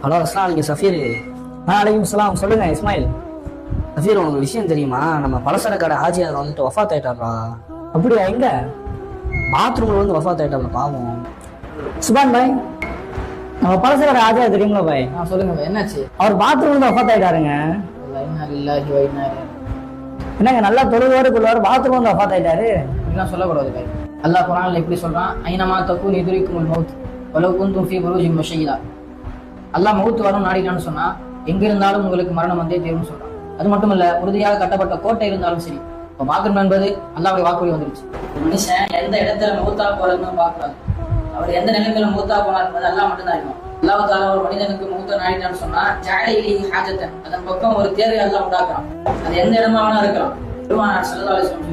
Hello அஸ்லாம் நீங்கள் Saffir. அலைக்கும் சலாம். சொல்லுங்க இஸ்மாயில். சஃபீர், உங்களுக்கு விஷயம் தெரியுமா? நம்ம பலசர கடை ஹாஜியார் வந்துட்டு வஃபாத் ஆயிட்டாரா? அப்படியா? எங்க? பாத்ரூம்ல வந்து வஃபாத் ஆயிட்டார்ல, பாவம். சுபான் பாய், நம்ம பலசர கடை ஹாஜியார் தெரியுங்களா பாய்? சொல்லுங்க பாய், என்னாச்சு? அவர் பாத்ரூம்ல வஃபாத் ஆயிட்டாருங்க. என்னங்க, நல்லா தொழுவாரு கொள்வாரு, பாத்ரூம் வந்து வஃபாத் ஆயிட்டாரு. இப்படிலாம் சொல்லக்கூடாது பாய். அல்லாஹ் குர்ஆன்ல எப்படி சொல்றான்? ஐனமா தக்கூன் யுத்ரிக்குமுல் மௌத் வலவ் குன்தும் ஃபீ புரூஜின் முஷய்யிதா. அல்லாஹ் மௌத் வரும் நாடினான்னு சொன்னா எங்க இருந்தாலும் உங்களுக்கு மரணம் வந்தே தீரும்னு சொல்றான். அது மட்டும் இல்ல, உறுதியாக கட்டப்பட்ட கோட்டை இருந்தாலும் சரி. இப்போ பாத்ரூம் என்பது அல்லாஹ்வுடைய வாக்குறுதி வந்துருச்சு. மனுஷன் எந்த இடத்துல மௌத்தா போறதுன்னு பார்க்கக்கூடாது. அவர் எந்த நிலைமையில மௌத்தா போனார் என்பது அல்லாஹ் மட்டும்தான் அறிவான். அல்லாஹ் தஆலா ஒரு மனிதனுக்கு மௌத்த நாடினான்னு சொன்னா ஜஅல இலைஹி ஹாஜத்தன், அதன் பக்கம் ஒரு தேவை அல்லாஹ் உண்டாக்குறான். அது எந்த இடமா வேணா இருக்கலாம். பெருமானார் ஸல்லல்லாஹு அலைஹி வஸல்லம்